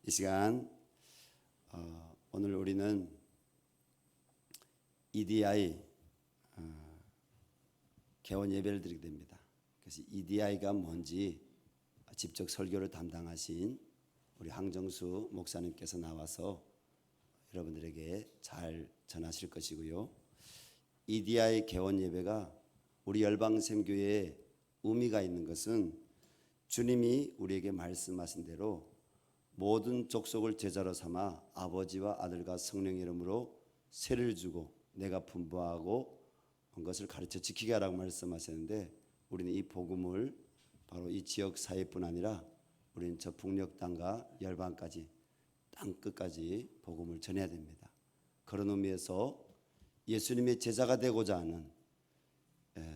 이 시간 오늘 우리는 EDI 개원 예배를 드리게 됩니다. 그래서 EDI가 뭔지 직접 설교를 담당하신 우리 황정수 목사님께서 나와서 여러분들에게 잘 전하실 것이고요. EDI 개원 예배가 우리 열방샘교회에 의미가 있는 것은 주님이 우리에게 말씀하신 대로 모든 족속을 제자로 삼아 아버지와 아들과 성령의 이름으로 세를 주고 내가 분부하고 한 것을 가르쳐 지키게 하라고 말씀하셨는데, 우리는 이 복음을 바로 이 지역 사회뿐 아니라 우리는 저 북녘 땅과 열방까지 땅 끝까지 복음을 전해야 됩니다. 그런 의미에서 예수님의 제자가 되고자 하는,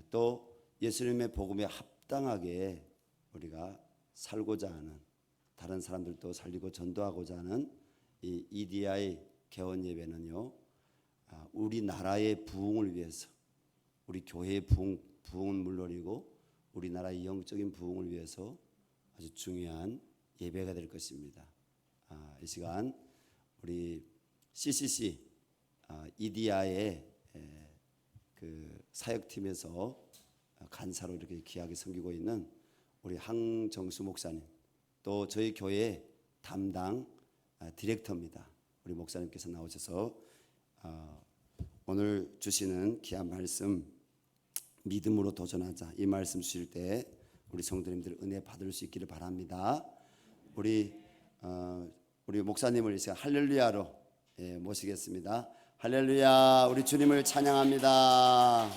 또 예수님의 복음에 합당하게 우리가 살고자 하는, 다른 사람들도 살리고 전도하고자 하는 이 EDI 개원 예배는요, 우리나라의 부흥을 위해서, 우리 교회의 부흥은 물론이고 우리나라의 영적인 부흥을 위해서 아주 중요한 예배가 될 것입니다. 이 시간 우리 CCC EDI의 그 사역팀에서 간사로 이렇게 귀하게 섬기고 있는 우리 황정수 목사님, 또 저희 교회 담당 디렉터입니다. 우리 목사님께서 나오셔서 오늘 주시는 귀한 말씀, 믿음으로 도전하자, 이 말씀 주실 때 우리 성도님들 은혜 받을 수 있기를 바랍니다. 우리 목사님을 이제 할렐루야로 모시겠습니다. 할렐루야, 우리 주님을 찬양합니다.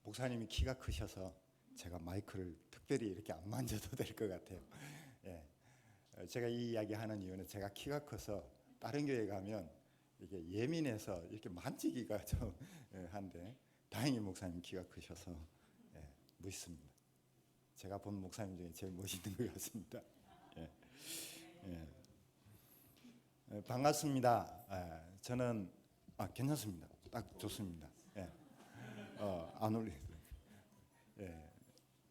목사님이 키가 크셔서 제가 마이크를 특별히 이렇게 안 만져도 될 것 같아요. 제가 이 이야기 하는 이유는 제가 키가 커서 다른 교회 가면 이게 예민해서 이렇게 만지기가 좀 한데, 다행히 목사님 키가 크셔서 멋있습니다. 제가 본 목사님 중에 제일 멋있는 것 같습니다. 반갑습니다. 저는 괜찮습니다. 딱 좋습니다. 안 올리.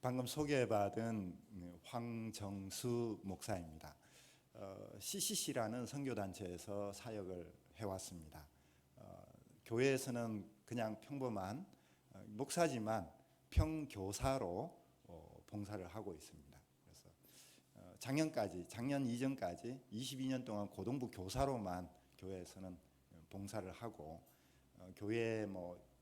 방금 소개받은 황정수 목사입니다. CCC라는 선교단체에서 사역을 해왔습니다. 교회에서는 그냥 평범한 목사지만 평교사로 봉사를 하고 있습니다. 그래서 작년 이전까지 22년 동안 고등부 교사로만 교회에서는 봉사를 하고, 교회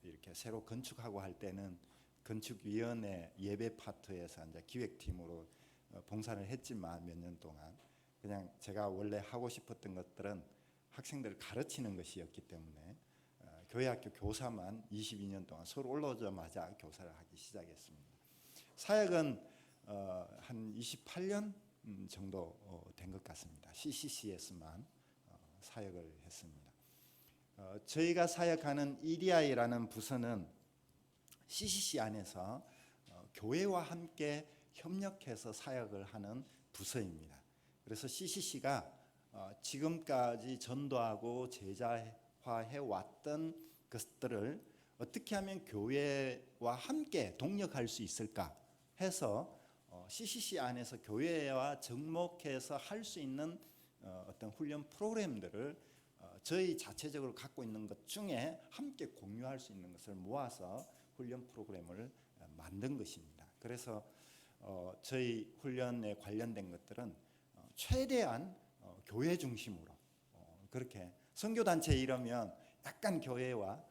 이렇게 새로 건축하고 할 때는 건축위원회 예배 파트에서 이제 기획팀으로 봉사를 했지만, 몇 년 동안 그냥 제가 원래 하고 싶었던 것들은 학생들을 가르치는 것이었기 때문에 교회학교 교사만 22년 동안 서울 올라오자마자 교사를 하기 시작했습니다. 사역은 한 28년 정도 된 것 같습니다. CCC에서만 사역을 했습니다. 저희가 사역하는 EDI라는 부서는 CCC 안에서 교회와 함께 협력해서 사역을 하는 부서입니다. 그래서 CCC가 지금까지 전도하고 제자화해 왔던 것들을 어떻게 하면 교회와 함께 동력할 수 있을까 해서 CCC 안에서 교회와 접목해서 할 수 있는 어떤 훈련 프로그램들을 저희 자체적으로 갖고 있는 것 중에 함께 공유할 수 있는 것을 모아서 훈련 프로그램을 만든 것입니다. 그래서 저희 훈련에 관련된 것들은 최대한 교회 중심으로, 그렇게 선교단체 이러면 약간 교회와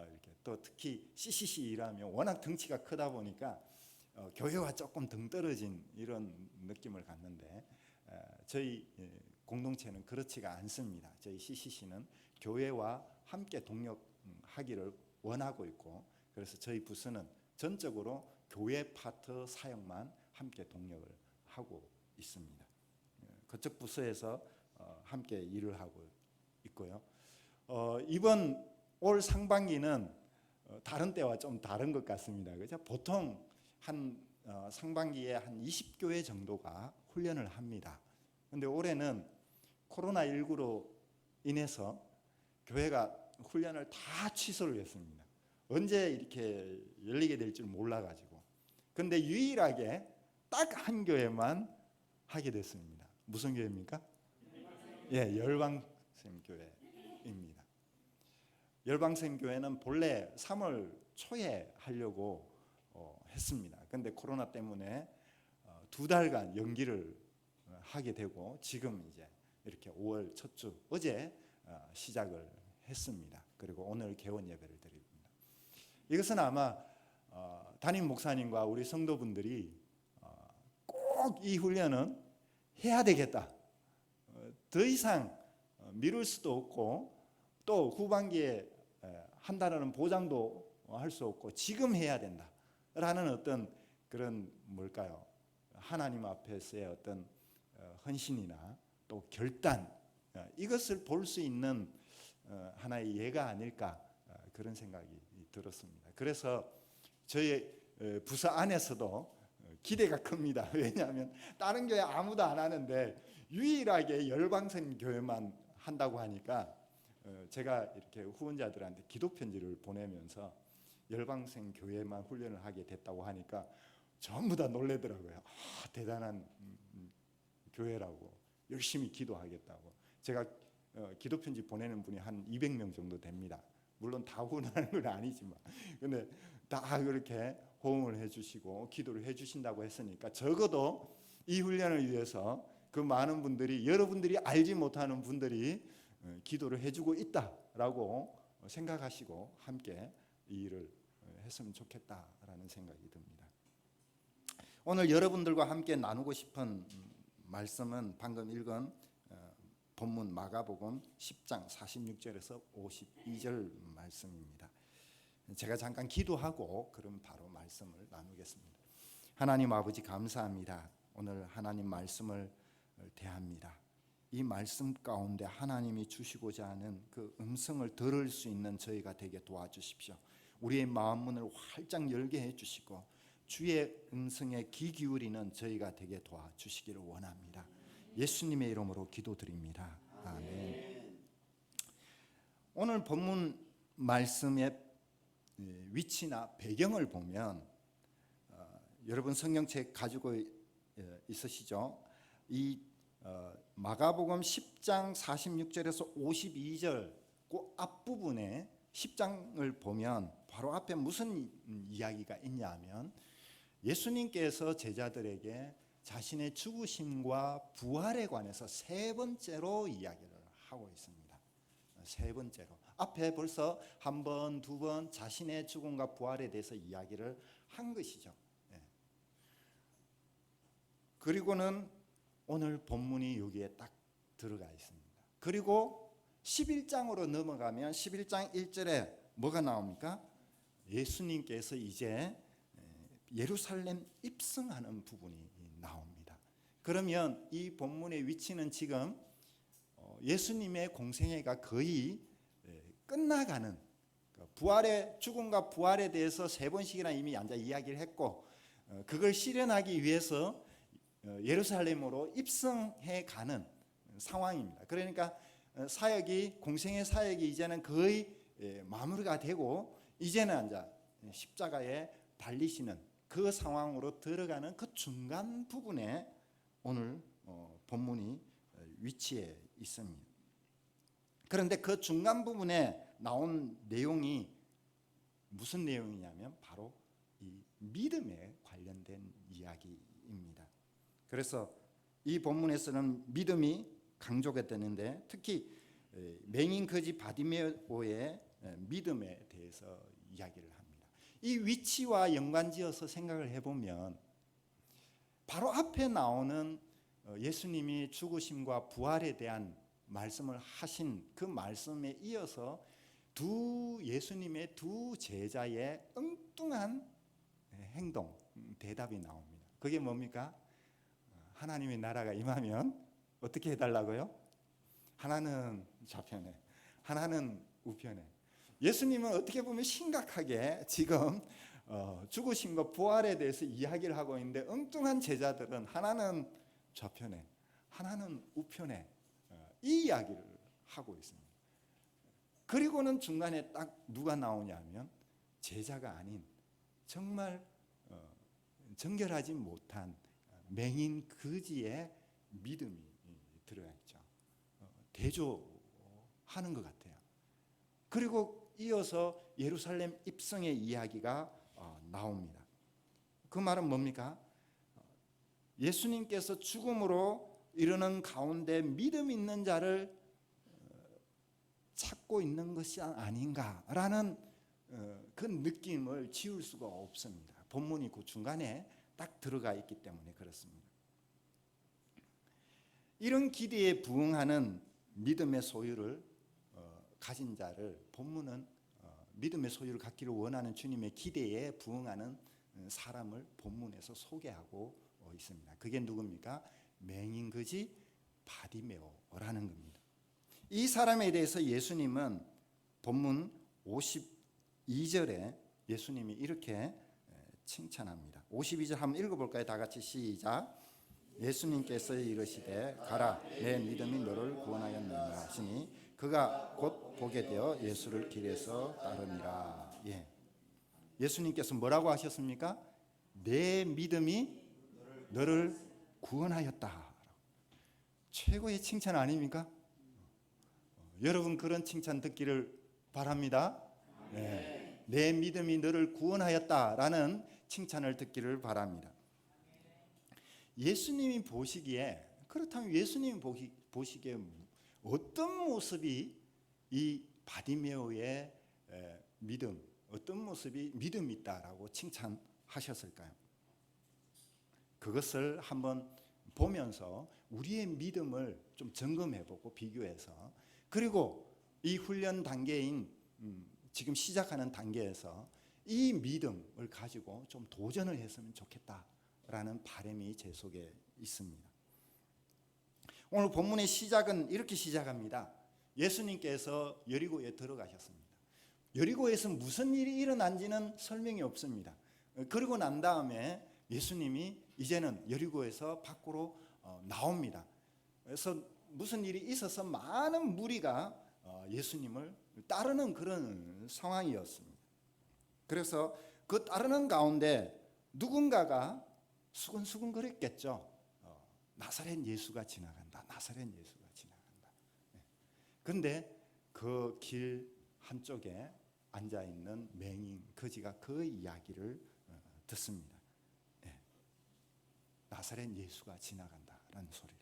이렇게, 또 특히 CCC 이라면 워낙 덩치가 크다 보니까 교회와 조금 등 떨어진 이런 느낌을 갖는데, 저희 공동체는 그렇지가 않습니다. 저희 CCC는 교회와 함께 동력하기를 원하고 있고, 그래서 저희 부서는 전적으로 교회 파트 사역만 함께 동력을 하고 있습니다. 그쪽 부서에서 함께 일을 하고 있고요. 이번 올 상반기는 다른 때와 좀 다른 것 같습니다. 그죠? 보통 한 상반기에 한 20교회 정도가 훈련을 합니다. 근데 올해는 코로나19로 인해서 교회가 훈련을 다 취소를 했습니다. 언제 이렇게 열리게 될 줄 몰라가지고. 근데 유일하게 딱 한 교회만 하게 됐습니다. 무슨 교회입니까? 예, 열방샘교회입니다. 열방샘교회는 본래 3월 초에 하려고 했습니다. 근데 코로나 때문에 2달간 연기를 하게 되고 지금 이제 이렇게 5월 첫 주 어제 시작을 했습니다. 그리고 오늘 개원 예배를 드립니다. 이것은 아마 담임 목사님과 우리 성도분들이 꼭 이 훈련은 해야 되겠다. 더 이상 미룰 수도 없고 또 후반기에 한다는 보장도 할 수 없고 지금 해야 된다라는 어떤 그런 뭘까요? 하나님 앞에서의 어떤 헌신이나 또 결단 이것을 볼 수 있는 하나의 예가 아닐까 그런 생각이 들었습니다. 그래서 저희 부서 안에서도 기대가 큽니다. 왜냐하면 다른 교회 아무도 안 하는데 유일하게 열방샘 교회만 한다고 하니까 제가 이렇게 후원자들한테 기도 편지를 보내면서 열방샘 교회만 훈련을 하게 됐다고 하니까 전부 다 놀래더라고요. 대단한 교회라고 열심히 기도하겠다고. 제가 기도 편지 보내는 분이 한 200명 정도 됩니다. 물론 다 후원하는 건 아니지만, 근데 다 그렇게 호응을 해주시고 기도를 해주신다고 했으니까 적어도 이 훈련을 위해서 그 많은 분들이 여러분들이 알지 못하는 분들이 기도를 해주고 있다라고 생각하시고 함께 이 일을 했으면 좋겠다라는 생각이 듭니다. 오늘 여러분들과 함께 나누고 싶은 말씀은 방금 읽은 본문 마가복음 10장 46절에서 52절 말씀입니다. 제가 잠깐 기도하고 그럼 바로 말씀을 나누겠습니다. 하나님 아버지 감사합니다. 오늘 하나님 말씀을 대합니다. 이 말씀 가운데 하나님이 주시고자 하는 그 음성을 들을 수 있는 저희가 되게 도와주십시오. 우리의 마음 문을 활짝 열게 해주시고 주의 음성에 귀 기울이는 저희가 되게 도와주시기를 원합니다. 예수님의 이름으로 기도드립니다. 아멘. 오늘 본문 말씀의 위치나 배경을 보면 여러분 성경책 가지고 있으시죠? 이 마가복음 10장 46절에서 52절 그 앞부분에 10장을 보면 바로 앞에 무슨 이야기가 있냐면 예수님께서 제자들에게 자신의 죽으심과 부활에 관해서 세 번째로 이야기를 하고 있습니다. 세 번째로. 앞에 벌써 한 번, 두 번 자신의 죽음과 부활에 대해서 이야기를 한 것이죠. 그리고는 오늘 본문이 여기에 딱 들어가 있습니다. 그리고 11장으로 넘어가면 11장 1절에 뭐가 나옵니까? 예수님께서 이제 예루살렘 입성하는 부분이 나옵니다. 그러면 이 본문의 위치는 지금 예수님의 공생애가 거의 끝나가는 부활의 죽음과 부활에 대해서 세 번씩이나 이미 앉아 이야기를 했고 그걸 실현하기 위해서 예루살렘으로 입성해 가는 상황입니다. 그러니까 사역이 공생의 사역이 이제는 거의 마무리가 되고 이제는 이제 십자가에 달리시는 그 상황으로 들어가는 그 중간 부분에 오늘 본문이 위치해 있습니다. 그런데 그 중간 부분에 나온 내용이 무슨 내용이냐면 바로 이 믿음에 관련된 이야기입니다. 그래서 이 본문에서는 믿음이 강조가 되는데 특히 맹인 거지 바디메오의 믿음에 대해서 이야기를 합니다. 이 위치와 연관지어서 생각을 해보면 바로 앞에 나오는 예수님이 죽으심과 부활에 대한 말씀을 하신 그 말씀에 이어서 예수님의 두 제자의 엉뚱한 행동, 대답이 나옵니다. 그게 뭡니까? 하나님의 나라가 임하면 어떻게 해달라고요? 하나는 좌편에, 하나는 우편에. 예수님은 어떻게 보면 심각하게 지금 죽으신 것 부활에 대해서 이야기를 하고 있는데 엉뚱한 제자들은 하나는 좌편에 하나는 우편에 이 이야기를 하고 있습니다. 그리고는 중간에 딱 누가 나오냐면 제자가 아닌 정말 정결하지 못한 맹인 거지의 믿음이 들어있죠. 대조하는 것 같아요. 그리고 이어서 예루살렘 입성의 이야기가 나옵니다. 그 말은 뭡니까? 예수님께서 죽음으로 이르는 가운데 믿음 있는 자를 찾고 있는 것이 아닌가라는 그 느낌을 지울 수가 없습니다. 본문이 그 중간에 딱 들어가 있기 때문에 그렇습니다. 이런 기대에 부응하는 믿음의 소유를 가진 자를 본문은 믿음의 소유를 갖기를 원하는 주님의 기대에 부응하는 사람을 본문에서 소개하고 있습니다. 그게 누굽니까? 맹인거지 바디메오라는 겁니다. 이 사람에 대해서 예수님은 본문 52절에 예수님이 이렇게 칭찬합니다. 52절 한번 읽어볼까요? 다 같이 시작. 예수님께서 이르시되 가라 내 믿음이 너를 구원하였느니라 하시니 그가 곧 보게 되어 예수를 길에서 따르니라. 예수님께서 뭐라고 하셨습니까? 내 믿음이 너를 구원하였다. 최고의 칭찬 아닙니까? 여러분 그런 칭찬 듣기를 바랍니다. 내 믿음이 너를 구원하였다라는 칭찬을 듣기를 바랍니다. 예수님이 보시기에 그렇다면 예수님이 보시기에 어떤 모습이 이 바디메오의 믿음, 어떤 모습이 믿음이 있다라고 칭찬하셨을까요? 그것을 한번 보면서 우리의 믿음을 좀 점검해보고 비교해서 그리고 이 훈련 단계인 지금 시작하는 단계에서 이 믿음을 가지고 좀 도전을 했으면 좋겠다라는 바람이 제 속에 있습니다. 오늘 본문의 시작은 이렇게 시작합니다. 예수님께서 여리고에 들어가셨습니다. 여리고에서 무슨 일이 일어난지는 설명이 없습니다. 그리고 난 다음에 예수님이 이제는 여리고에서 밖으로 나옵니다. 그래서 무슨 일이 있어서 많은 무리가 예수님을 따르는 그런 상황이었습니다. 그래서 그 따르는 가운데 누군가가 수근수근 거렸겠죠. 나사렛 예수가 지나간다. 나사렛 예수가 지나간다. 그런데 그 길 한쪽에 앉아있는 맹인 거지가 그 이야기를 듣습니다. 나사렛 예수가 지나간다라는 소리를.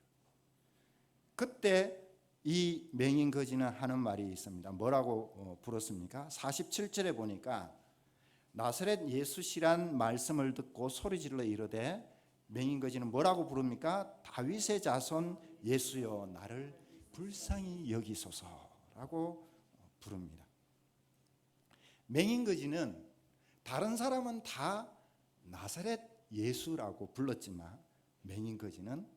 그때 이 맹인 거지는 하는 말이 있습니다. 뭐라고 불었습니까? 47절에 보니까 나사렛 예수시란 말씀을 듣고 소리질러 이르되 맹인 거지는 뭐라고 부릅니까? 다윗의 자손 예수여 나를 불쌍히 여기소서라고 부릅니다. 맹인 거지는 다른 사람은 다 나사렛 예수라고 불렀지만 맹인 거지는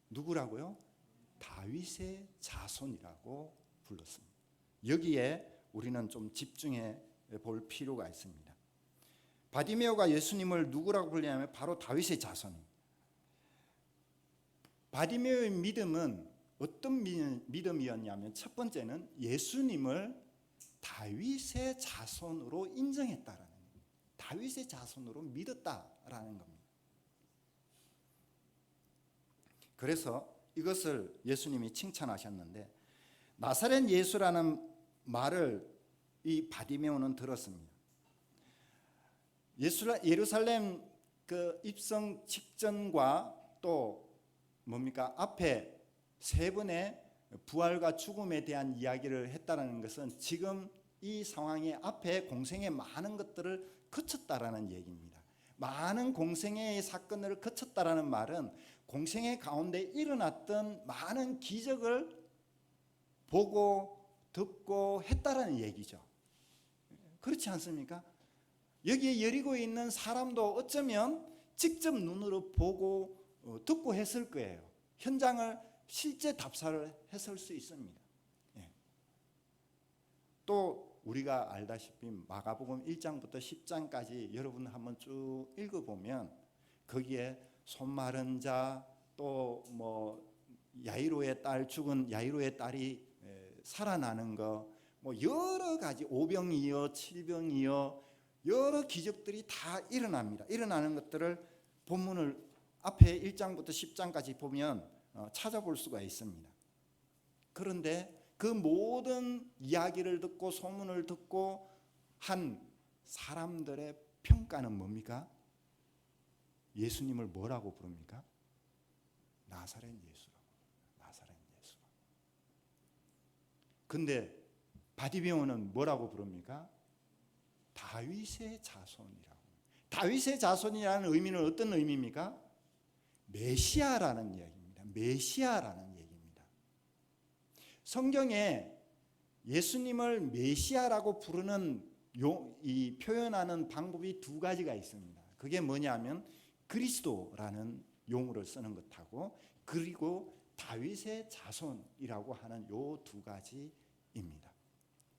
누구라고요? 다윗의 자손이라고 불렀습니다. 여기에 우리는 좀 집중해 볼 필요가 있습니다. 바디메오가 예수님을 누구라고 불리냐면 바로 다윗의 자손입니다. 바디메오의 믿음은 어떤 믿음이었냐면 첫 번째는 예수님을 다윗의 자손으로 인정했다라는 겁니다. 다윗의 자손으로 믿었다라는 겁니다. 그래서 이것을 예수님이 칭찬하셨는데 나사렛 예수라는 말을 이 바디메오는 들었습니다. 예루살렘 그 입성 직전과 또 뭡니까 앞에 세 번의 부활과 죽음에 대한 이야기를 했다는 것은 지금 이 상황의 앞에 공생의 많은 것들을 거쳤다라는 얘기입니다. 많은 공생의 사건을 거쳤다라는 말은 공생의 가운데 일어났던 많은 기적을 보고 듣고 했다라는 얘기죠. 그렇지 않습니까? 여기에 여리고에 있는 사람도 어쩌면 직접 눈으로 보고 듣고 했을 거예요. 현장을 실제 답사를 했을 수 있습니다. 또 우리가 알다시피 마가복음 1장부터 10장까지 여러분 한번 쭉 읽어보면 거기에 손 마른 자, 또 뭐 야이로의 딸, 죽은 야이로의 딸이 살아나는 거, 뭐 여러 가지 오병이어 칠병이어 여러 기적들이 다 일어납니다. 일어나는 것들을 본문을 앞에 1장부터 10장까지 보면 찾아볼 수가 있습니다. 그런데 그 모든 이야기를 듣고 소문을 듣고 한 사람들의 평가는 뭡니까? 예수님을 뭐라고 부릅니까? 나사렛 예수라고. 나사렛 예수. 근데 바디메오는 뭐라고 부릅니까? 다윗의 자손이라고. 다윗의 자손이라는 의미는 어떤 의미입니까? 메시아라는 이야기입니다. 메시아라는 얘기입니다. 성경에 예수님을 메시아라고 부르는 이 표현하는 방법이 두 가지가 있습니다. 그게 뭐냐면 그리스도라는 용어를 쓰는 것하고 그리고 다윗의 자손이라고 하는 요 두 가지입니다.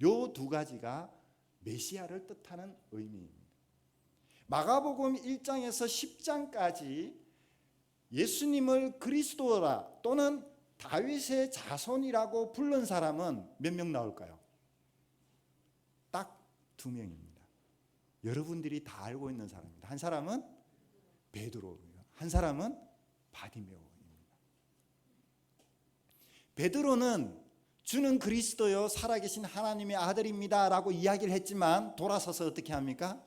요 두 가지가 메시아를 뜻하는 의미입니다. 마가복음 1장에서 10장까지 예수님을 그리스도라 또는 다윗의 자손이라고 부른 사람은 몇 명 나올까요? 딱 2명입니다. 여러분들이 다 알고 있는 사람입니다. 한 사람은 베드로고요. 한 사람은 바디메오입니다. 베드로는 주는 그리스도요 살아계신 하나님의 아들입니다 라고 이야기를 했지만 돌아서서 어떻게 합니까?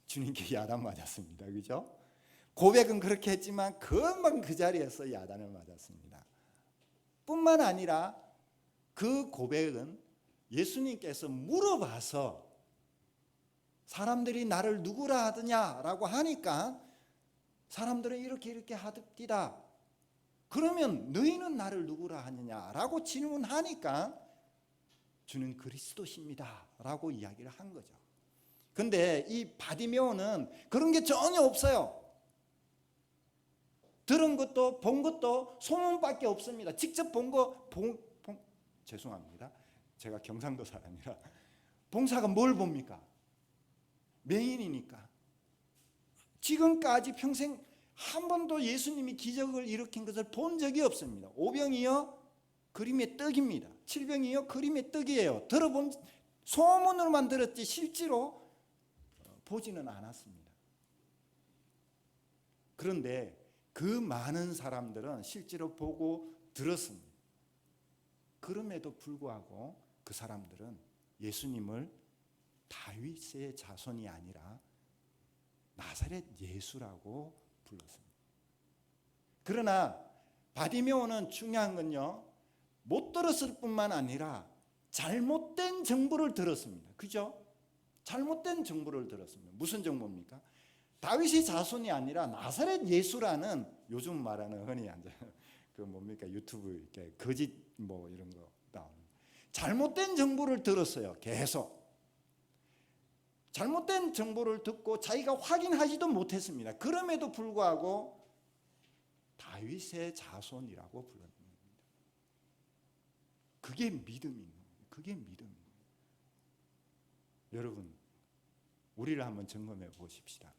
주님께 야단 맞았습니다. 그죠? 고백은 그렇게 했지만 금방 그 자리에서 야단을 맞았습니다. 뿐만 아니라 그 고백은 예수님께서 물어봐서 사람들이 나를 누구라 하더냐라고 하니까 사람들은 이렇게 하듯이다. 그러면 너희는 나를 누구라 하느냐라고 질문하니까 주는 그리스도십니다 라고 이야기를 한 거죠. 근데 이 바디메오는 그런 게 전혀 없어요. 들은 것도 본 것도 소문밖에 없습니다. 직접 본 거 죄송합니다. 제가 경상도 사람이라 봉사가 뭘 봅니까? 맹인이니까. 지금까지 평생 한 번도 예수님이 기적을 일으킨 것을 본 적이 없습니다. 오병이어 그림의 떡입니다. 칠병이어 그림의 떡이에요. 들어본 소문으로만 들었지 실제로 보지는 않았습니다. 그런데 그 많은 사람들은 실제로 보고 들었습니다. 그럼에도 불구하고 그 사람들은 예수님을 다윗의 자손이 아니라 나사렛 예수라고 불렀습니다. 그러나 바디메오는 중요한 건요, 못 들었을 뿐만 아니라 잘못된 정보를 들었습니다. 그죠? 잘못된 정보를 들었습니다. 무슨 정보입니까? 다윗의 자손이 아니라 나사렛 예수라는 요즘 말하는 흔히 그 뭡니까 유튜브 이렇게 거짓 뭐 이런 거 나오는 잘못된 정보를 들었어요. 계속 잘못된 정보를 듣고 자기가 확인하지도 못했습니다. 그럼에도 불구하고 다윗의 자손이라고 불렀습니다. 그게 믿음입니다. 그게 믿음입니다. 여러분, 우리를 한번 점검해 보십시다.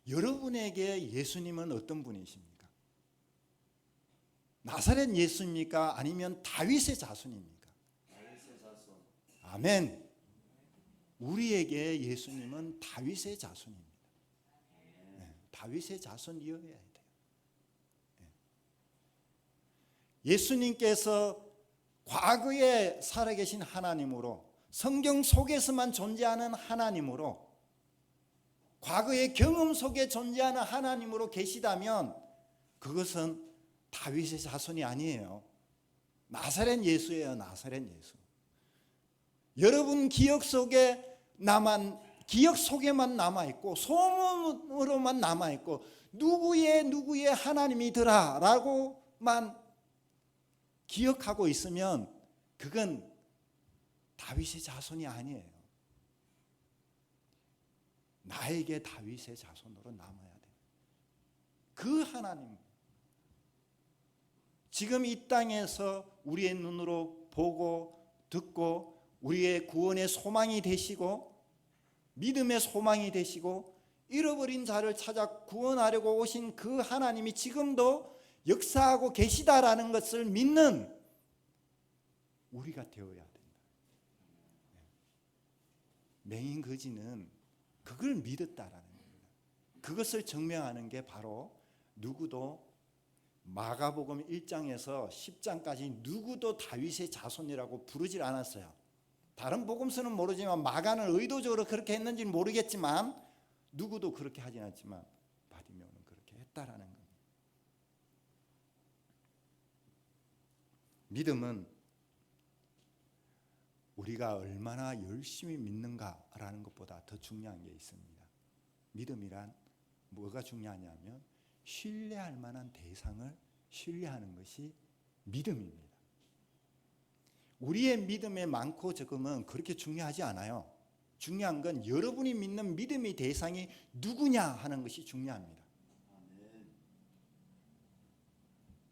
여러분에게 예수님은 어떤 분이십니까? 나사렛 예수입니까? 아니면 다윗의 자손입니까? 다윗의 자손. 아멘. 우리에게 예수님은 다윗의 자손입니다. 네, 다윗의 자손이어야 돼요. 네. 예수님께서 과거에 살아계신 하나님으로 성경 속에서만 존재하는 하나님으로 과거의 경험 속에 존재하는 하나님으로 계시다면 그것은 다윗의 자손이 아니에요. 나사렛 예수예요. 나사렛 예수. 여러분 기억 속에만 남아있고 소문으로만 남아있고 누구의 하나님이더라라고만 기억하고 있으면 그건 다윗의 자손이 아니에요. 나에게 다윗의 자손으로 남아야 돼요. 그 하나님, 지금 이 땅에서 우리의 눈으로 보고 듣고 우리의 구원의 소망이 되시고 믿음의 소망이 되시고 잃어버린 자를 찾아 구원하려고 오신 그 하나님이 지금도 역사하고 계시다라는 것을 믿는 우리가 되어야 된다. 맹인 거지는 그걸 믿었다라는 겁니다. 그것을 증명하는 게 바로 누구도 마가복음 1장에서 10장까지 누구도 다윗의 자손이라고 부르질 않았어요. 다른 복음서는 모르지만 마가는 의도적으로 그렇게 했는지는 모르겠지만 누구도 그렇게 하진 않지만 바디메오는 그렇게 했다라는 겁니다. 믿음은 우리가 얼마나 열심히 믿는가라는 것보다 더 중요한 게 있습니다. 믿음이란 뭐가 중요하냐면 신뢰할 만한 대상을 신뢰하는 것이 믿음입니다. 우리의 믿음의 많고 적음은 그렇게 중요하지 않아요. 중요한 건 여러분이 믿는 믿음의 대상이 누구냐 하는 것이 중요합니다.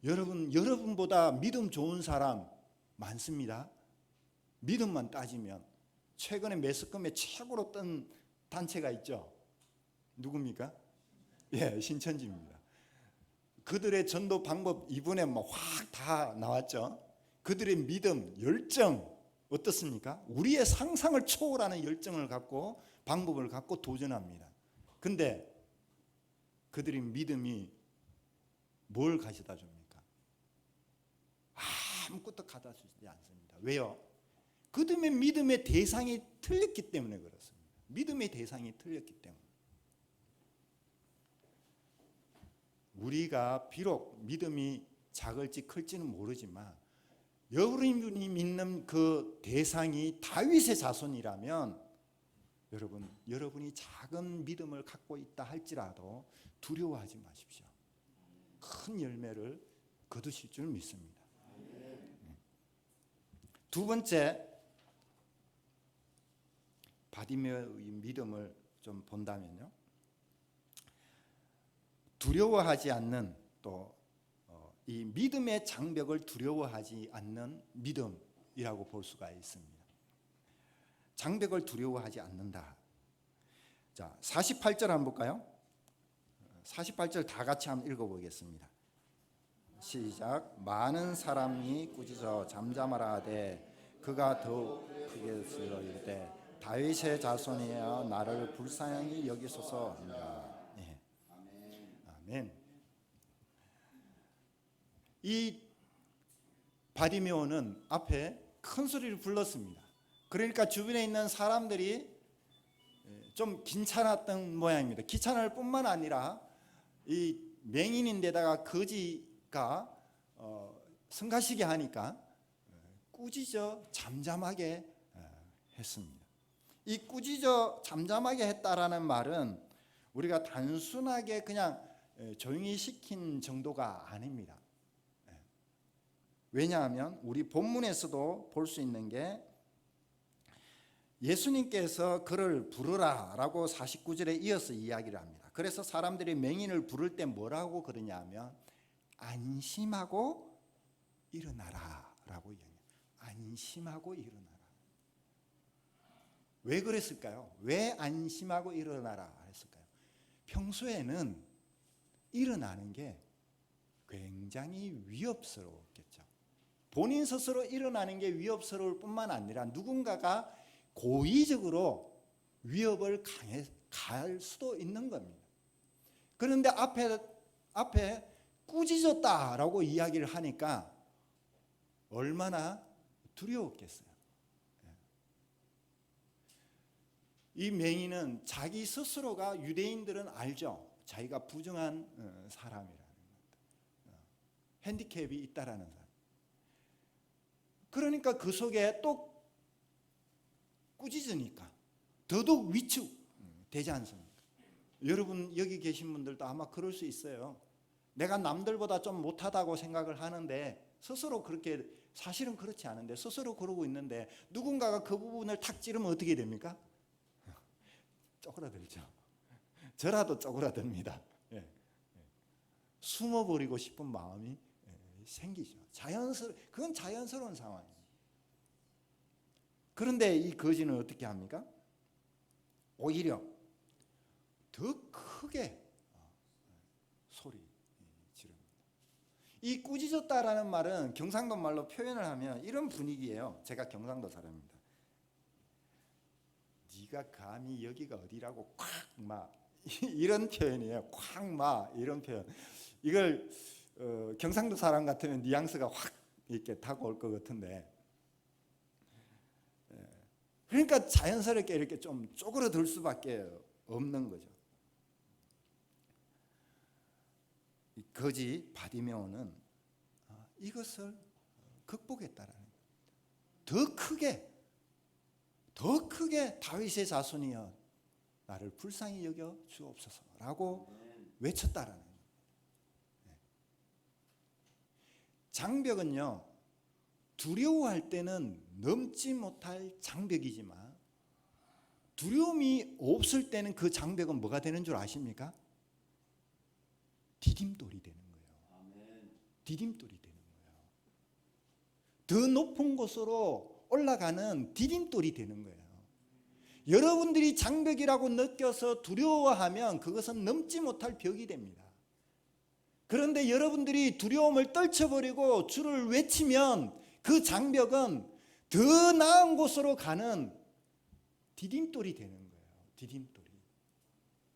여러분보다 믿음 좋은 사람 많습니다. 믿음만 따지면 최근에 매스컴에 최고로 뜬 단체가 있죠. 누굽니까? 예, 신천지입니다. 그들의 전도 방법 이번에 확 다 나왔죠. 그들의 믿음, 열정 어떻습니까? 우리의 상상을 초월하는 열정을 갖고 방법을 갖고 도전합니다. 근데 그들의 믿음이 뭘 가져다 줍니까? 아무것도 가져다 주지 않습니다. 왜요? 그들의 믿음의 대상이 틀렸기 때문에 그렇습니다. 믿음의 대상이 틀렸기 때문에. 우리가 비록 믿음이 작을지 클지는 모르지만 여러분이 믿는 그 대상이 다윗의 자손이라면 여러분이 작은 믿음을 갖고 있다 할지라도 두려워하지 마십시오. 큰 열매를 거두실 줄 믿습니다. 두 번째, 바디메오의 믿음을 좀 본다면요, 두려워하지 않는 또 이 믿음의 장벽을 두려워하지 않는 믿음이라고 볼 수가 있습니다. 장벽을 두려워하지 않는다. 자, 48절 한번 볼까요? 48절 다 같이 한번 읽어보겠습니다. 시작. 많은 사람이 꾸짖어 잠잠하라 하되 그가 더욱 크게 소리로 이르되 다윗의 자손이여 나를 불쌍히 여기소서 하니라. 네. 아멘. 이 바디메오는 앞에 큰 소리를 불렀습니다. 그러니까 주변에 있는 사람들이 좀 괜찮았던 모양입니다. 귀찮을 뿐만 아니라 이 맹인인데다가 거지가 성가시게 하니까 꾸짖어 잠잠하게 했습니다. 이 꾸짖어 잠잠하게 했다라는 말은 우리가 단순하게 그냥 조용히 시킨 정도가 아닙니다. 왜냐하면 우리 본문에서도 볼 수 있는 게 예수님께서 그를 부르라 라고 49절에 이어서 이야기를 합니다. 그래서 사람들이 맹인을 부를 때 뭐라고 그러냐 하면 안심하고 일어나라 라고 이야기해요. 안심하고 일어나라. 왜 그랬을까요? 왜 안심하고 일어나라 했을까요? 평소에는 일어나는 게 굉장히 위협스러웠겠죠. 본인 스스로 일어나는 게 위협스러울 뿐만 아니라 누군가가 고의적으로 위협을 가할 수도 있는 겁니다. 그런데 앞에 꾸짖었다라고 이야기를 하니까 얼마나 두려웠겠어요. 이 맹인은 자기 스스로가, 유대인들은 알죠. 자기가 부정한 사람이라는 것, 핸디캡이 있다라는 사람. 그러니까 그 속에 또 꾸짖으니까 더더욱 위축되지 않습니까? 여러분 여기 계신 분들도 아마 그럴 수 있어요. 내가 남들보다 좀 못하다고 생각을 하는데 스스로 그렇게, 사실은 그렇지 않은데 스스로 그러고 있는데 누군가가 그 부분을 탁 찌르면 어떻게 됩니까? 쪼그라들죠. 저라도 쪼그라듭니다. 숨어버리고 싶은 마음이 생기죠. 그건 자연스러운 상황이에요. 그런데 이 거지는 어떻게 합니까? 오히려 더 크게 소리 지릅니다. 이 꾸짖었다라는 말은 경상도 말로 표현을 하면 이런 분위기예요. 제가 경상도 사람입니다. 네가 감히 여기가 어디라고 콱막 이런 표현이에요. 콱막 이런 표현. 이걸 경상도 사람 같으면 뉘앙스가 확 이렇게 다가올 것 같은데, 그러니까 자연스럽게 이렇게 좀 쪼그러들 수밖에 없는 거죠. 이 거지 바디메오는 이것을 극복했다라는 거예요. 더 크게 다윗의 자손이여 나를 불쌍히 여겨 주옵소서라고 외쳤다라는 거예요. 장벽은요, 두려워할 때는 넘지 못할 장벽이지만 두려움이 없을 때는 그 장벽은 뭐가 되는 줄 아십니까? 디딤돌이 되는 거예요. 디딤돌이 되는 거예요. 더 높은 곳으로 올라가는 디딤돌이 되는 거예요. 여러분들이 장벽이라고 느껴서 두려워하면 그것은 넘지 못할 벽이 됩니다. 그런데 여러분들이 두려움을 떨쳐버리고 주를 외치면 그 장벽은 더 나은 곳으로 가는 디딤돌이 되는 거예요. 디딤돌이.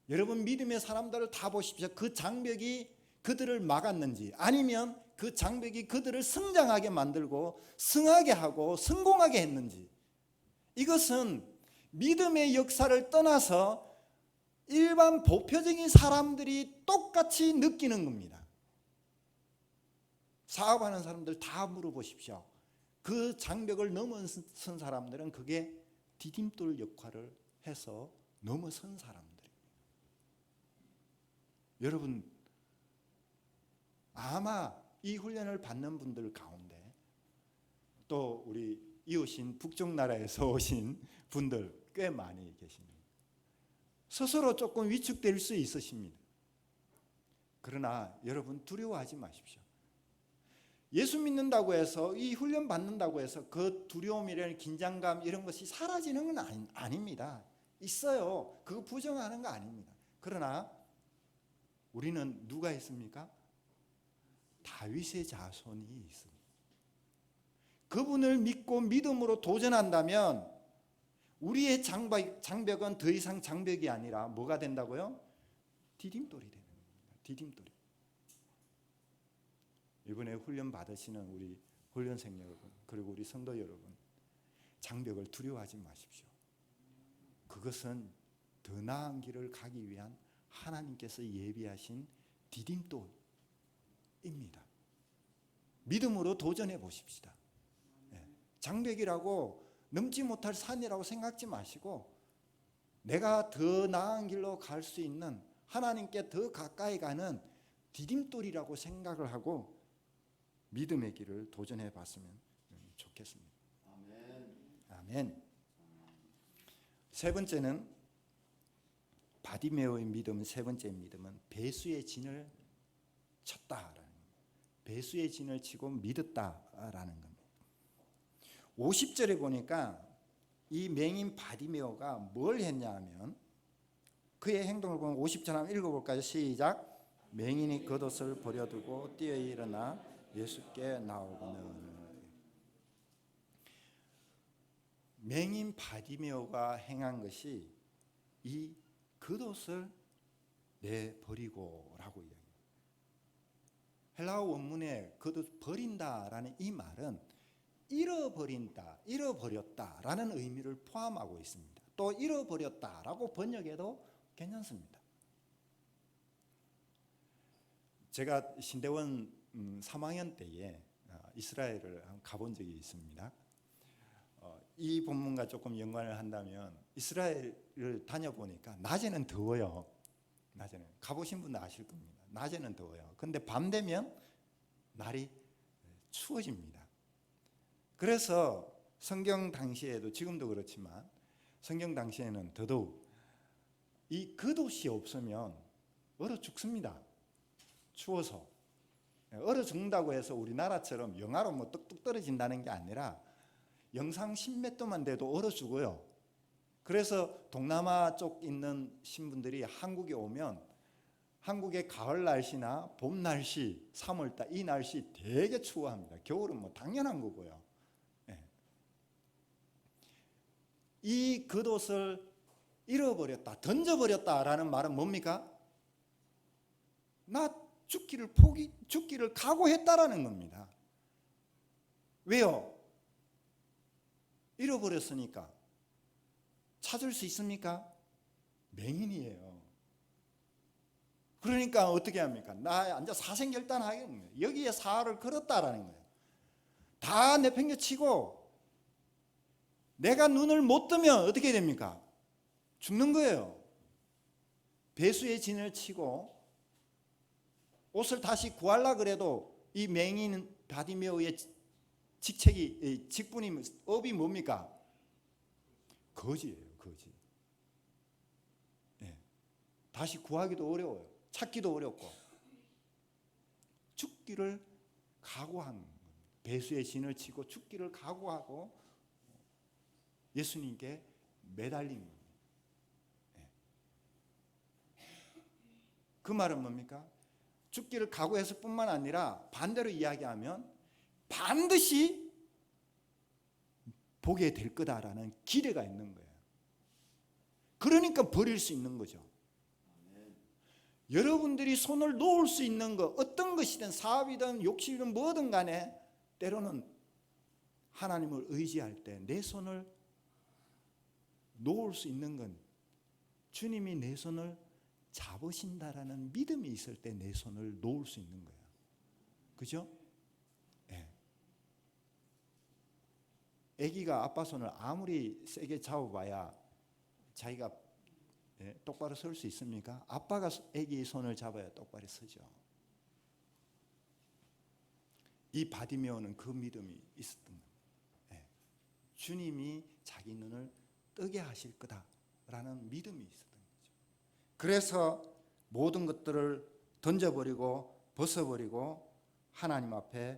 여러분 믿음의 사람들을 다 보십시오. 그 장벽이 그들을 막았는지 아니면 그 장벽이 그들을 성장하게 만들고 승하게 하고 성공하게 했는지, 이것은 믿음의 역사를 떠나서 일반 보편적인 사람들이 똑같이 느끼는 겁니다. 사업하는 사람들 다 물어보십시오. 그 장벽을 넘어선 사람들은 그게 디딤돌 역할을 해서 넘어선 사람들입니다. 여러분 아마 이 훈련을 받는 분들 가운데 또 우리 이웃인 북쪽 나라에서 오신 분들 꽤 많이 계십니다. 스스로 조금 위축될 수 있으십니다. 그러나 여러분 두려워하지 마십시오. 예수 믿는다고 해서 이 훈련 받는다고 해서 그 두려움이라는 긴장감 이런 것이 사라지는 건 아닙니다. 있어요. 그거 부정하는 거 아닙니다. 그러나 우리는 누가 있습니까? 다윗의 자손이 있습니다. 그분을 믿고 믿음으로 도전한다면 우리의 장벽은 더 이상 장벽이 아니라 뭐가 된다고요? 디딤돌이 되는 겁니다. 디딤돌이. 이번에 훈련 받으시는 우리 훈련생 여러분, 그리고 우리 성도 여러분, 장벽을 두려워하지 마십시오. 그것은 더 나은 길을 가기 위한 하나님께서 예비하신 디딤돌입니다. 믿음으로 도전해 보십시다. 장벽이라고 넘지 못할 산이라고 생각지 마시고 내가 더 나은 길로 갈 수 있는, 하나님께 더 가까이 가는 디딤돌이라고 생각을 하고 믿음의 길을 도전해 봤으면 좋겠습니다. 아멘. 세 번째는 바디메오의 믿음, 세 번째 믿음은 배수의 진을 쳤다라는 겁니다. 배수의 진을 치고 믿었다라는 겁니다. 50절에 보니까 이 맹인 바디메오가 뭘 했냐 하면 그의 행동을 보면 50절 한번 읽어볼까요? 시작. 맹인이 겉옷을 버려두고 뛰어 일어나 예수께 나오거늘. 맹인 바디메오가 행한 것이 이 겉옷을 내버리고라고 이야기해요. 헬라어 원문에 겉옷 버린다라는 이 말은 잃어버린다, 잃어버렸다라는 의미를 포함하고 있습니다. 또 잃어버렸다라고 번역해도 괜찮습니다. 제가 신대원 3학년 때에 이스라엘을 가본 적이 있습니다. 이 본문과 조금 연관을 한다면 이스라엘을 다녀보니까 낮에는 더워요. 낮에는 가보신 분들 아실 겁니다. 낮에는 더워요. 근데 밤 되면 날이 추워집니다. 그래서 성경 당시에도, 지금도 그렇지만 성경 당시에는 더더욱 이 겉옷이 없으면 얼어 죽습니다. 추워서. 얼어 죽는다고 해서 우리나라처럼 영하로 뭐 뚝뚝 떨어진다는 게 아니라 영상 10m만 돼도 얼어 죽어요. 그래서 동남아 쪽 있는 신분들이 한국에 오면 한국의 가을 날씨나 봄 날씨, 3월달 이 날씨 되게 추워합니다. 겨울은 뭐 당연한 거고요. 예. 이 겉옷을 잃어버렸다, 던져버렸다라는 말은 뭡니까? 나 죽기를 각오했다라는 겁니다. 왜요? 잃어버렸으니까. 찾을 수 있습니까? 맹인이에요. 그러니까 어떻게 합니까? 나 앉아 사생결단하겠는 거예요. 여기에 사활을 걸었다라는 거예요. 다 내팽개치고 내가 눈을 못 뜨면 어떻게 됩니까? 죽는 거예요. 배수의 진을 치고 옷을 다시 구하려 그래도 이 맹인 바디메오의 직분이 업이 뭡니까? 거지예요, 거지. 네. 다시 구하기도 어려워요. 찾기도 어렵고 죽기를 각오한 겁니다. 배수의 진을 치고 죽기를 각오하고 예수님께 매달린 겁니다. 네. 그 말은 뭡니까? 죽기를 각오했을 뿐만 아니라 반대로 이야기하면 반드시 보게 될 거다라는 기대가 있는 거예요. 그러니까 버릴 수 있는 거죠. 여러분들이 손을 놓을 수 있는 것, 어떤 것이든 사업이든 욕심이든 뭐든 간에 때로는 하나님을 의지할 때 내 손을 놓을 수 있는 건 주님이 내 손을 잡으신다라는 믿음이 있을 때 내 손을 놓을 수 있는 거예요. 그죠? 예. 아기가 아빠 손을 아무리 세게 잡아봐야 자기가 똑바로 설 수 있습니까? 아빠가 아기의 손을 잡아야 똑바로 서죠. 이 바디메오는 그 믿음이 있었던 겁니다. 주님이 자기 눈을 뜨게 하실 거다라는 믿음이 있었던 거죠. 그래서 모든 것들을 던져버리고 벗어버리고 하나님 앞에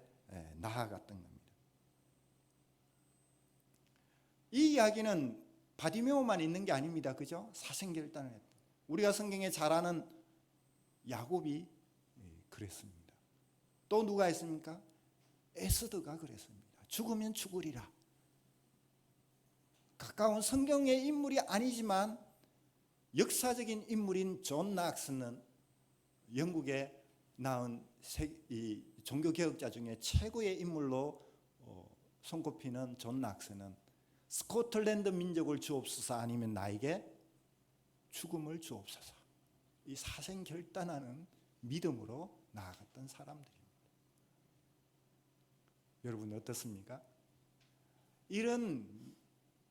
나아갔던 겁니다. 이 이야기는 바디메오만 있는 게 아닙니다. 그죠? 사생결단을 했다. 우리가 성경에 잘 아는 야곱이 그랬습니다. 또 누가 했습니까? 에스더가 그랬습니다. 죽으면 죽으리라. 가까운 성경의 인물이 아니지만 역사적인 인물인 존 낙스는 영국에 낳은 이 종교개혁자 중에 최고의 인물로 손꼽히는 존 낙스는 스코틀랜드 민족을 주옵소서 아니면 나에게 죽음을 주옵소서. 이 사생결단하는 믿음으로 나아갔던 사람들입니다. 여러분 어떻습니까? 이런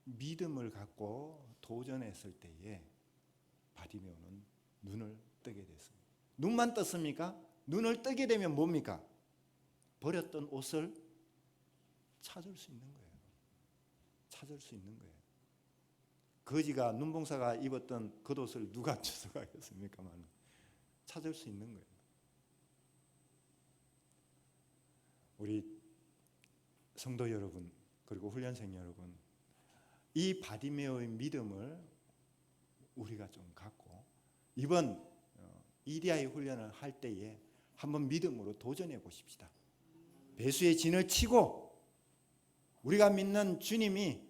믿음을 갖고 도전했을 때에 바디메오는 눈을 뜨게 됐습니다. 눈만 떴습니까? 눈을 뜨게 되면 뭡니까? 버렸던 옷을 찾을 수 있는 거예요. 찾을 수 있는 거예요. 거지가 눈봉사가 입었던 겉옷을 누가 주워가겠습니까만 찾을 수 있는 거예요. 우리 성도 여러분 그리고 훈련생 여러분, 이 바디메오의 믿음을 우리가 좀 갖고 이번 EDI 훈련을 할 때에 한번 믿음으로 도전해 보십시다. 배수의 진을 치고 우리가 믿는 주님이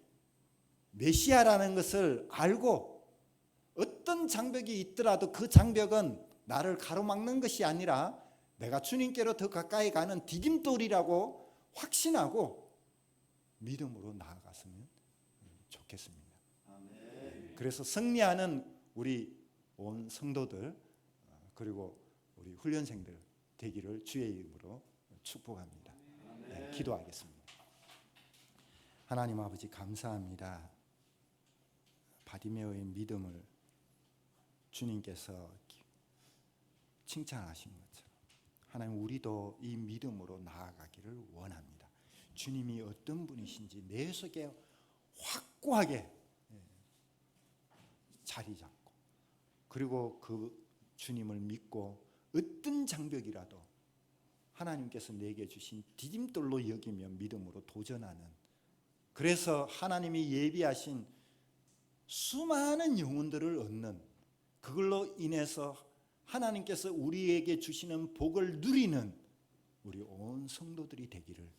메시아라는 것을 알고 어떤 장벽이 있더라도 그 장벽은 나를 가로막는 것이 아니라 내가 주님께로 더 가까이 가는 디딤돌이라고 확신하고 믿음으로 나아갔으면 좋겠습니다. 그래서 승리하는 우리 온 성도들 그리고 우리 훈련생들 되기를 주의 이름으로 축복합니다. 네, 기도하겠습니다. 하나님 아버지 감사합니다. 바디메오의 믿음을 주님께서 칭찬하신 것처럼 하나님 우리도 이 믿음으로 나아가기를 원합니다. 주님이 어떤 분이신지 내 속에 확고하게 자리 잡고 그리고 그 주님을 믿고 어떤 장벽이라도 하나님께서 내게 주신 디딤돌로 여기며 믿음으로 도전하는 그래서 하나님이 예비하신 수많은 영혼들을 얻는, 그걸로 인해서 하나님께서 우리에게 주시는 복을 누리는 우리 온 성도들이 되기를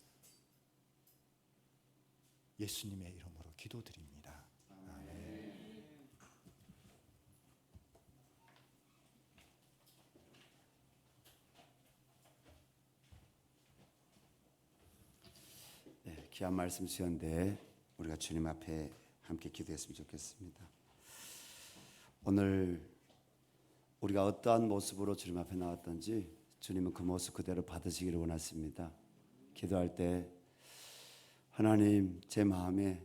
예수님의 이름으로 기도드립니다. 아멘. 네, 귀한 말씀 주셨는데 우리가 주님 앞에 함께 기도했으면 좋겠습니다. 오늘 우리가 어떠한 모습으로 주님 앞에 나왔던지 주님은 그 모습 그대로 받으시기를 원하십니다. 기도할 때 하나님, 제 마음에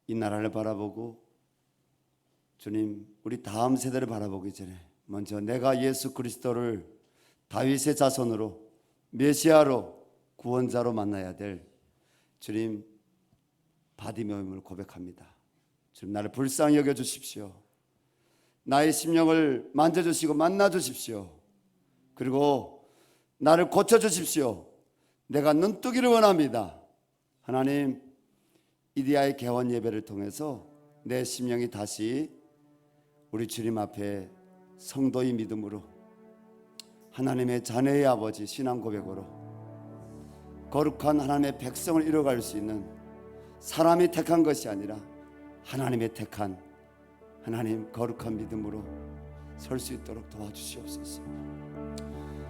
이 나라를 바라보고 주님, 우리 다음 세대를 바라보기 전에 먼저 내가 예수 그리스도를 다윗의 자손으로 메시아로 구원자로 만나야 될 주님 바디메오임을 고백합니다. 주님, 나를 불쌍히 여겨 주십시오. 나의 심령을 만져주시고 만나주십시오. 그리고 나를 고쳐주십시오. 내가 눈뜨기를 원합니다. 하나님, 이디야의 개원 예배를 통해서 내 심령이 다시 우리 주님 앞에 성도의 믿음으로 하나님의 자녀의 아버지 신앙 고백으로 거룩한 하나님의 백성을 이뤄갈 수 있는, 사람이 택한 것이 아니라 하나님의 택한 하나님 거룩한 믿음으로 설 수 있도록 도와주시옵소서.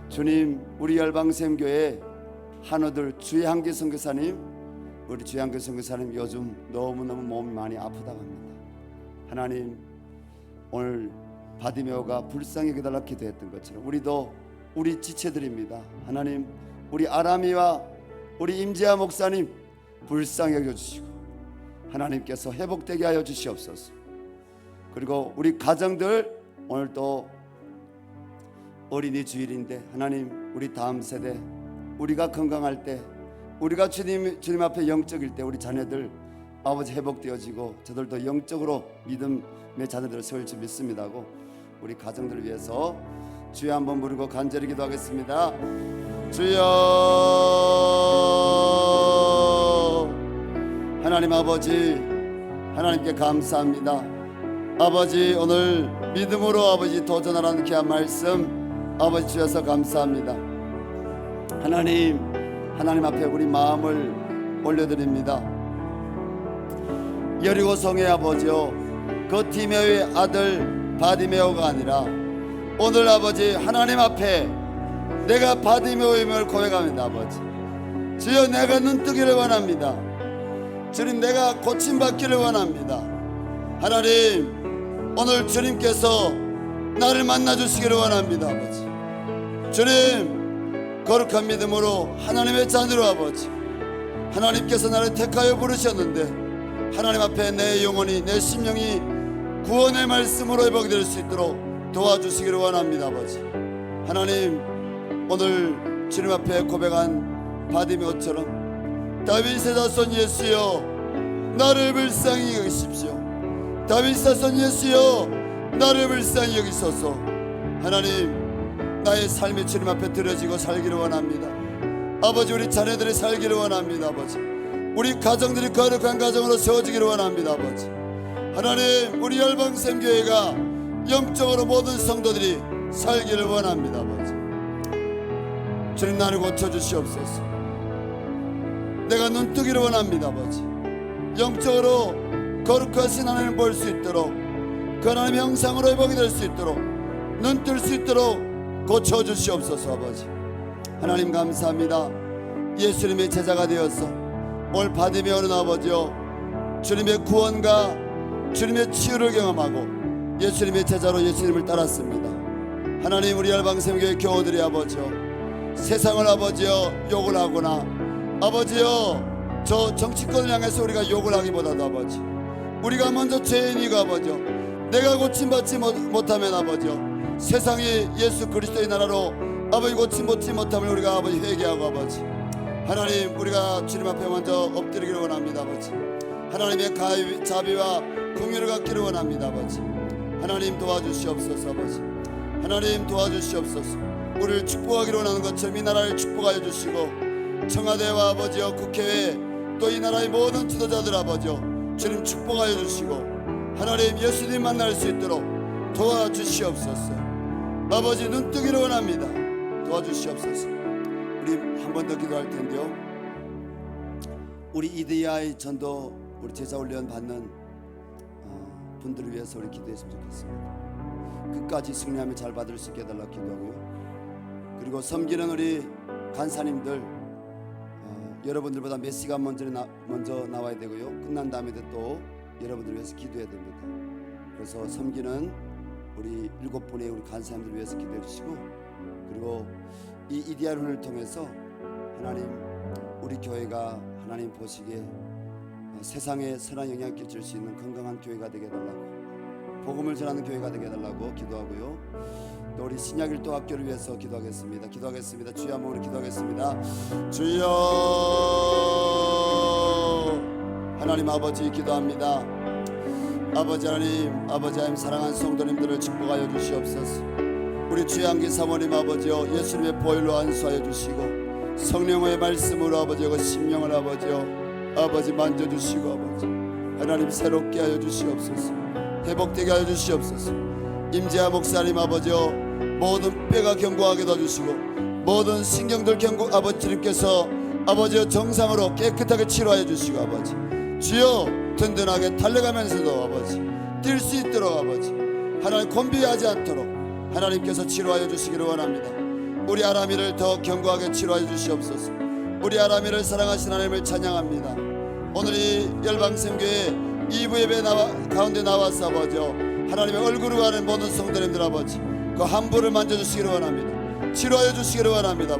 주님, 우리 열방샘교회 한우들 주혜한계 선교사님, 우리 주혜한계 선교사님 요즘 너무너무 몸이 많이 아프다고 합니다. 하나님, 오늘 바디메오가 불쌍히 여겨달라 기도했던 것처럼 우리도 우리 지체들입니다. 하나님, 우리 아람이와 우리 임재하 목사님 불쌍히 여겨주시고 하나님께서 회복되게 하여 주시옵소서. 그리고 우리 가정들, 오늘 또 어린이 주일인데 하나님, 우리 다음 세대, 우리가 건강할 때, 우리가 주님 앞에 영적일 때 우리 자녀들 아버지 회복되어지고 저들도 영적으로 믿음의 자녀들을 세울 줄 믿습니다고 우리 가정들을 위해서 주여 한번 부르고 간절히 기도하겠습니다. 주여, 하나님 아버지, 하나님께 감사합니다. 아버지, 오늘 믿음으로 아버지 도전하라는 귀한 말씀 아버지 주셔서 감사합니다. 하나님 앞에 우리 마음을 올려드립니다. 여리고성의 아버지요, 그 디메오의 아들 바디메오가 아니라 오늘 아버지 하나님 앞에 내가 바디메오임을 고백합니다. 아버지, 주여, 내가 눈뜨기를 원합니다. 주님, 내가 고침받기를 원합니다. 하나님, 오늘 주님께서 나를 만나주시기를 원합니다. 아버지, 주님, 거룩한 믿음으로 하나님의 자녀로 아버지, 하나님께서 나를 택하여 부르셨는데 하나님 앞에 내 영혼이, 내 심령이 구원의 말씀으로 회복이 될 수 있도록 도와주시기를 원합니다. 아버지, 하나님, 오늘 주님 앞에 고백한 바디메오처럼 다윗의 자손 예수여, 나를 불쌍히 여기십시오. 다윗의 자손 예수여, 나를 불쌍히 여기소서. 하나님, 나의 삶이 주님 앞에 드려지고 살기를 원합니다. 아버지, 우리 자녀들이 살기를 원합니다. 아버지, 우리 가정들이 거룩한 가정으로 세워지기를 원합니다. 아버지, 하나님, 우리 열방샘교회가 영적으로 모든 성도들이 살기를 원합니다. 아버지, 주님, 나를 고쳐주시옵소서. 내가 눈뜨기를 원합니다. 아버지, 영적으로 거룩하신 하나님을 볼 수 있도록, 그 하나님의 형상으로 회복이 될 수 있도록, 눈 뜰 수 있도록 고쳐주시옵소서. 아버지, 하나님 감사합니다. 예수님의 제자가 되어서 오늘 바디메오는 아버지요, 주님의 구원과 주님의 치유를 경험하고 예수님의 제자로 예수님을 따랐습니다. 하나님, 우리 열방샘교회 교우들이 아버지요, 세상을 아버지요 욕을 하거나 아버지요 저 정치권을 향해서 우리가 욕을 하기보다도 아버지, 우리가 먼저 죄인이고 아버지요, 내가 고침받지 못하면 아버지요 세상이 예수 그리스도의 나라로 아버지 고침받지 못하면 우리가 아버지 회개하고 아버지, 하나님, 우리가 주님 앞에 먼저 엎드리기를 원합니다. 아버지, 하나님의 자비와 긍휼을 갖기를 원합니다. 아버지, 하나님 도와주시옵소서. 아버지, 하나님 도와주시옵소서. 우리를 축복하기를 원하는 것처럼 이 나라를 축복하여 주시고 청와대와 아버지여 국회에 또 이 나라의 모든 지도자들 아버지요 주님 축복하여 주시고 하나님 예수님 만날 수 있도록 도와주시옵소서. 아버지 눈뜨기를 원합니다. 도와주시옵소서. 우리 한 번 더 기도할 텐데요, 우리 EDI 전도 우리 제자훈련 받는 분들을 위해서 우리 기도했으면 좋겠습니다. 끝까지 승리하며 잘 받을 수 있게 해달라고 기도하고요. 그리고 섬기는 우리 간사님들 여러분들보다 몇 시간 먼저 나와야 되고요. 끝난 다음에도 또 여러분들 위해서 기도해야 됩니다. 그래서 섬기는 우리 7분의 우리 간사님들 위해서 기도해 주시고, 그리고 이 EDR을 통해서 하나님 우리 교회가 하나님 보시기에 세상에 선한 영향을 끼칠 수 있는 건강한 교회가 되게 해달라고, 복음을 전하는 교회가 되게 해달라고 기도하고요. 또 우리 신약일도 학교를 위해서 기도하겠습니다. 주여 한번 우리 기도하겠습니다. 주여 하나님 아버지 기도합니다. 아버지 하나님 사랑하는 성도님들을 축복하여 주시옵소서. 우리 주양기 사모님 아버지요 예수님의 보혈로 안수하여 주시고 성령의 말씀으로 아버지요 심령을 아버지 만져주시고 아버지 하나님 새롭게 하여 주시옵소서. 회복되게 하여 주시옵소서. 임재하 목사님 아버지요 모든 뼈가 견고하게 도와주시고 모든 신경들 아버지 주님께서 아버지요 정상으로 깨끗하게 치료하여 주시고 아버지 주여 든든하게 달려가면서도 아버지 뛸 수 있도록 아버지 하나님 곤비하지 않도록 하나님께서 치료하여 주시기를 원합니다. 우리 아람이를 더 견고하게 치료하여 주시옵소서. 우리 아람이를 사랑하신 하나님을 찬양합니다. 오늘 이 열방샘교회 2부 예배 가운데 나와서 아버지요 하나님의 얼굴을 가는 모든 성도님들 아버지 그 함부를 만져주시기를 원합니다. 치료하여 주시기를 원합니다.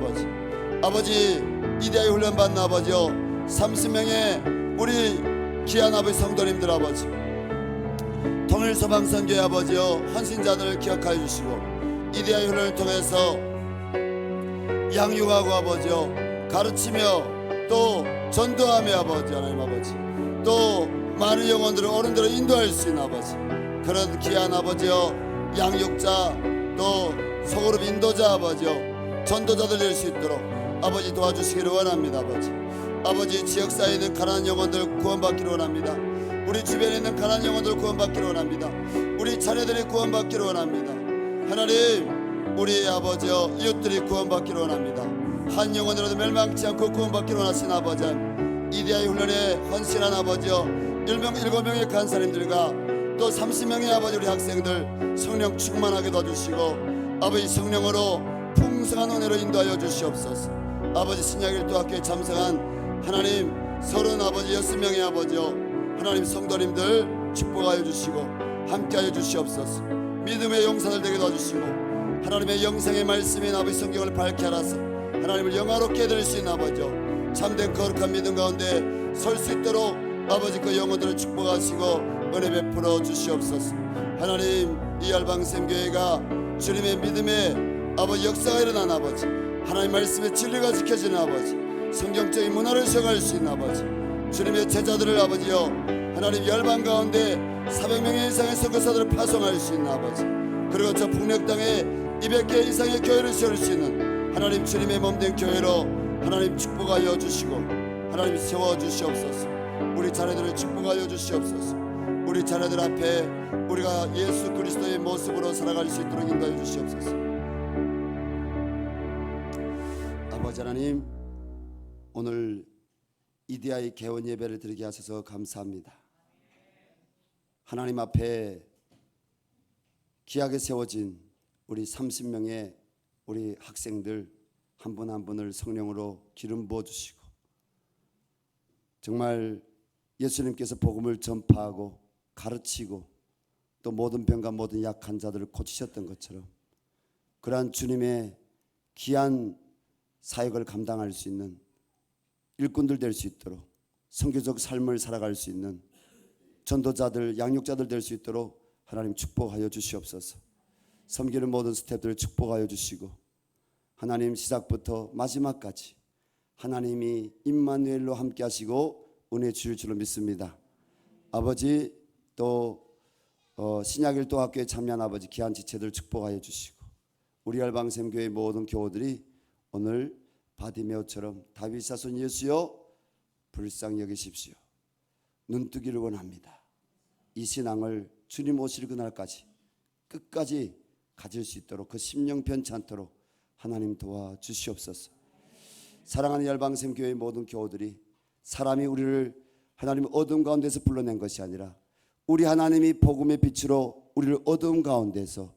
아버지 이대의 훈련받는 아버지요 30명의 우리 귀한 아버지 성도님들 아버지 통일소방선교회 아버지요 헌신자들을 기억하여 주시고 이대의 훈련을 통해서 양육하고 아버지요 가르치며 또 전도하며 아버지 하나님 아버지 또 많은 영혼들을 어른들을 인도할 수 있는 아버지 그런 귀한 아버지요 양육자 또 소그룹 인도자 아버지요 전도자들 될 수 있도록 아버지 도와주시기를 원합니다. 아버지 지역사회에 있는 가난한 영혼들 구원받기를 원합니다. 우리 주변에 있는 가난한 영혼들 구원받기를 원합니다. 우리 자녀들이 구원받기를 원합니다. 하나님 우리 아버지요 이웃들이 구원받기를 원합니다. 한 영혼이라도 멸망치 않고 구원받기를 원하신 아버지 이대의 훈련에 헌신한 아버지요 7명의 간사님들과 또 30명의 아버지 우리 학생들 성령 충만하게 도와주시고 아버지 성령으로 풍성한 은혜로 인도하여 주시옵소서. 아버지 신약일도 학교에 참석한 하나님 30 아버지 6명의 아버지요 하나님 성도님들 축복하여 주시고 함께하여 주시옵소서. 믿음의 용사들 되게 도와주시고 하나님의 영생의 말씀인 아버지 성경을 밝게 하라서 하나님을 영화롭게 해드릴 수 있는 아버지요 참된 거룩한 믿음 가운데 설 수 있도록 아버지 그 영혼들을 축복하시고 은혜 베풀어 주시옵소서. 하나님 이 열방샘교회가 주님의 믿음의 아버지 역사가 일어난 아버지 하나님 말씀의 진리가 지켜지는 아버지 성경적인 문화를 세워갈 수 있는 아버지 주님의 제자들을 아버지요 하나님 열방 가운데 400명 이상의 선교사들을 파송할 수 있는 아버지 그리고 저 북녘 땅에 200개 이상의 교회를 세울 수 있는 하나님 주님의 몸된 교회로 하나님 축복하여 주시고 하나님 세워주시옵소서. 우리 자녀들을 축복하여 주시옵소서. 우리 자녀들 앞에 우리가 예수 그리스도의 모습으로 살아갈 수 있도록 인도해 주시옵소서. 아버지 하나님 오늘 EDI 개원 예배를 드리게 하셔서 감사합니다. 하나님 앞에 귀하게 세워진 우리 30명의 우리 학생들 한 분 한 분을 성령으로 기름 부어 주시고 정말 예수님께서 복음을 전파하고 가르치고 또 모든 병과 모든 약한 자들을 고치셨던 것처럼 그러한 주님의 귀한 사역을 감당할 수 있는 일꾼들 될 수 있도록 선교적 삶을 살아갈 수 있는 전도자들 양육자들 될 수 있도록 하나님 축복하여 주시옵소서. 섬기는 모든 스태프들을 축복하여 주시고 하나님 시작부터 마지막까지 하나님이 임마누엘로 함께 하시고 은혜 주실 줄로 믿습니다. 아버지 또 신약일도 학교에 참여한 아버지 귀한 지체들 축복하여 주시고 우리 열방샘교회 모든 교우들이 오늘 바디메오처럼 다윗 자손 예수여 불쌍히 여기십시오. 눈뜨기를 원합니다. 이 신앙을 주님 오실 그날까지 끝까지 가질 수 있도록 그 심령 변치 않도록 하나님 도와주시옵소서. 사랑하는 열방샘교회의 모든 교우들이 사람이 우리를 하나님 어둠 가운데서 불러낸 것이 아니라 우리 하나님이 복음의 빛으로 우리를 어둠 가운데서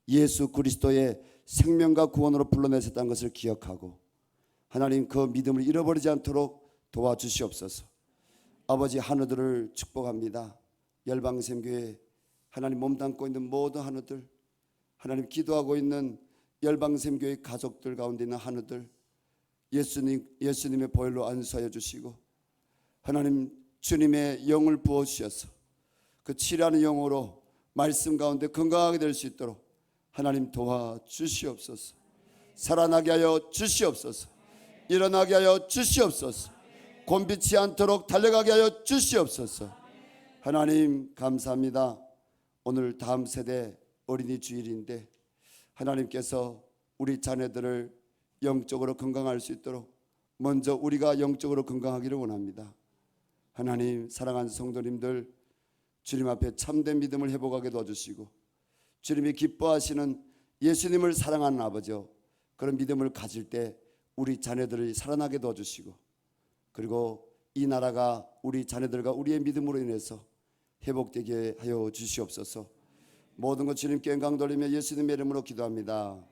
예수 그리스도의 생명과 구원으로 불러내셨다는 것을 기억하고 하나님 그 믿음을 잃어버리지 않도록 도와주시옵소서. 아버지, 한우들을 축복합니다. 열방샘교회 하나님 몸담고 있는 모든 한우들, 하나님 기도하고 있는 열방샘교회 가족들 가운데 있는 한우들, 예수님의 보혈로 안수하여 주시고 하나님 주님의 영을 부어주셔서 그 치료하는 영으로 말씀 가운데 건강하게 될 수 있도록 하나님 도와주시옵소서. 살아나게 하여 주시옵소서. 일어나게 하여 주시옵소서. 곤비치 않도록 달려가게 하여 주시옵소서. 하나님 감사합니다. 오늘 다음 세대 어린이 주일인데 하나님께서 우리 자녀들을 영적으로 건강할 수 있도록 먼저 우리가 영적으로 건강하기를 원합니다. 하나님, 사랑하는 성도님들 주님 앞에 참된 믿음을 회복하게 도와주시고 주님이 기뻐하시는 예수님을 사랑하는 아버지요, 그런 믿음을 가질 때 우리 자녀들을 살아나게 도와주시고 그리고 이 나라가 우리 자녀들과 우리의 믿음으로 인해서 회복되게 하여 주시옵소서. 모든 것 주님께 영광 돌리며 예수님의 이름으로 기도합니다.